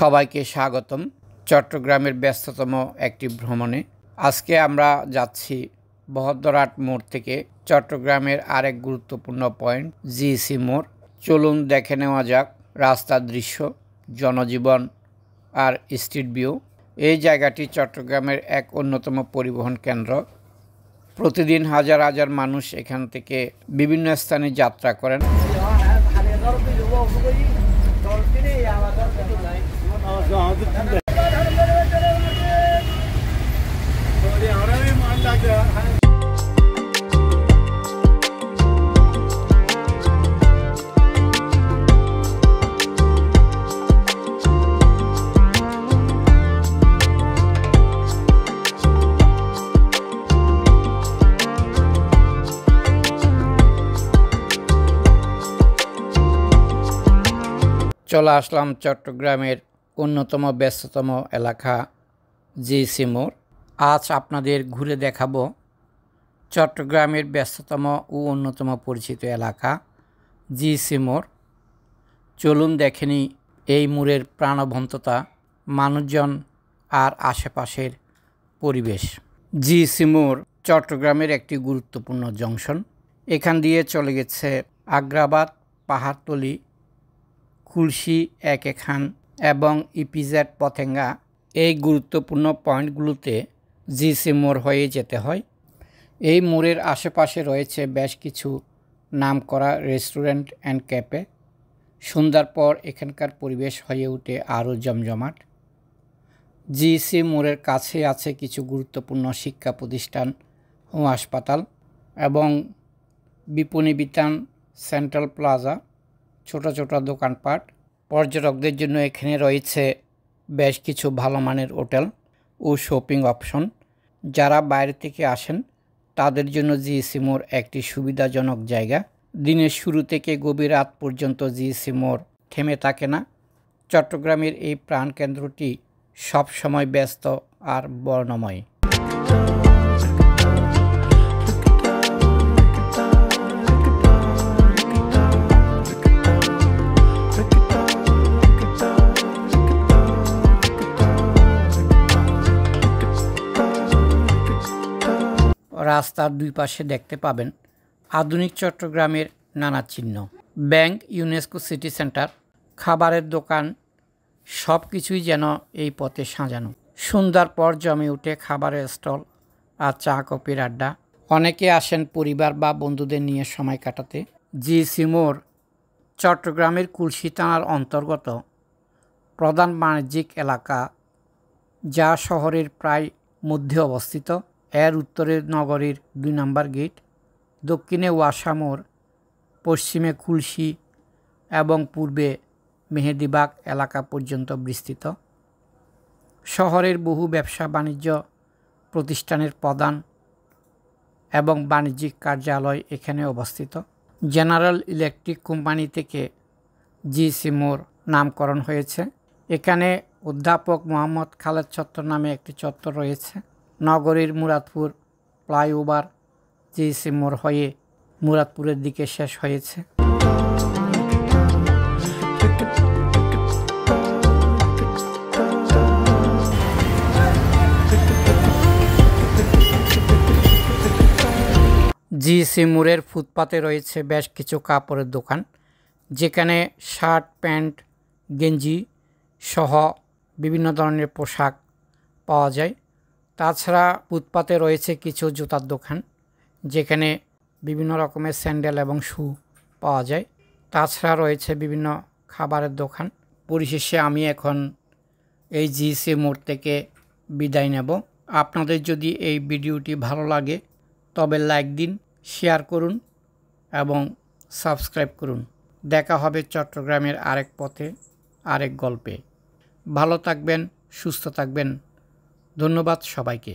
সবাইকে স্বাগতম চট্টগ্রামের ব্যস্ততম একটি ভ্রমণে। আজকে আমরা যাচ্ছি বহদ্দারহাট মোড় থেকে চট্টগ্রামের আরেক গুরুত্বপূর্ণ পয়েন্ট জিইসি মোড়। চলুন দেখে নেওয়া যাক রাস্তার দৃশ্য, জনজীবন আর স্ট্রিট ভিউ। এই জায়গাটি চট্টগ্রামের এক অন্যতম পরিবহন কেন্দ্র। প্রতিদিন হাজার হাজার মানুষ এখান থেকে বিভিন্ন স্থানে যাত্রা করেন। চলে আসলাম চট্টগ্রামের অন্যতম ব্যস্ততম এলাকা জিইসি মোড়। আজ আপনাদের ঘুরে দেখাবো চট্টগ্রামের ব্যস্ততম ও অন্যতম পরিচিত এলাকা জিইসি মোড়। চলুন দেখে নিই এই মোড়ের প্রাণবন্ততা, মানুষজন আর আশেপাশের পরিবেশ। জিইসি মোড় চট্টগ্রামের একটি গুরুত্বপূর্ণ জংশন। এখান দিয়ে চলে গেছে আগ্রাবাদ, পাহাড়তলি, খুলশী, একে খান এবং ইপিজেড পতেঙ্গা। এই গুরুত্বপূর্ণ পয়েন্টগুলোতে জিইসি মোড় হয়ে যেতে হয়। এই মোড়ের আশেপাশে রয়েছে বেশ কিছু নামকরা রেস্টুরেন্ট অ্যান্ড ক্যাফে। সন্ধ্যার পর এখানকার পরিবেশ হয়ে ওঠে আরও জমজমাট। জিইসি মোড়ের কাছে আছে কিছু গুরুত্বপূর্ণ শিক্ষা প্রতিষ্ঠান ও হাসপাতাল এবং বিপণী বিতান, সেন্ট্রাল প্লাজা, ছোট ছোট দোকানপাট। পর্যটকদের জন্য এখানে রয়েছে বেশ কিছু ভালো মানের হোটেল ও শপিং অপশন। যারা বাইরে থেকে আসেন তাদের জন্য জিইসি মোড় একটি সুবিধাজনক জায়গা। দিনের শুরু থেকে গভীর রাত পর্যন্ত জিইসি মোড় থেমে থাকে না। চট্টগ্রামের এই প্রাণকেন্দ্রটি সবসময় ব্যস্ত আর বর্ণময়। রাস্তার দুই পাশে দেখতে পাবেন আধুনিক চট্টগ্রামের নানা চিহ্ন। ব্যাংক, ইউনেস্কো সিটি সেন্টার, খাবারের দোকান, সব কিছুই যেন এই পথে সাজানো। সন্ধ্যার পর জমে উঠে খাবারের স্টল আর চা কফির আড্ডা। অনেকে আসেন পরিবার বা বন্ধুদের নিয়ে সময় কাটাতে। জিইসি মোড় চট্টগ্রামের খুলশী থানার অন্তর্গত প্রধান বাণিজ্যিক এলাকা, যা শহরের প্রায় মধ্যে অবস্থিত। এর উত্তরে নগরীর 2 নম্বর গেট, দক্ষিণে ওয়াসা মোড়, পশ্চিমে খুলশী এবং পূর্বে মেহেদিবাগ এলাকা পর্যন্ত বিস্তৃত। শহরের বহু ব্যবসা বাণিজ্য প্রতিষ্ঠানের প্রধান এবং বাণিজ্যিক কার্যালয় এখানে অবস্থিত। জেনারেল ইলেকট্রিক কোম্পানি থেকে জিইসি মোড় নামকরণ হয়েছে। এখানে অধ্যাপক মোহাম্মদ খালেদ চত্বর নামে একটি চত্বর রয়েছে। নগরীর মুরাদপুর ফ্লাইওভার জিইসি মোড় হয়ে মুরাদপুরের দিকে শেষ হয়েছে। জিইসি মোড়ের ফুটপাতে রয়েছে বেশ কিছু কাপড়ের দোকান, যেখানে শার্ট, প্যান্ট, গেঞ্জি সহ বিভিন্ন ধরনের পোশাক পাওয়া যায়। তাছাড়া ফুটপাতে রয়েছে কিছু জুতার দোকান, যেখানে বিভিন্ন রকমের স্যান্ডেল এবং শু পাওয়া যায়। তাছাড়া রয়েছে বিভিন্ন খাবারের দোকান। পরিশেষে আমি এখন এই জিইসি মোড় থেকে বিদায় নেব। আপনাদের যদি এই ভিডিওটি ভালো লাগে তবে লাইক দিন, শেয়ার করুন এবং সাবস্ক্রাইব করুন। দেখা হবে চট্টগ্রামের আরেক পথে, আরেক গল্পে। ভালো থাকবেন, সুস্থ থাকবেন। ধন্যবাদ সবাইকে।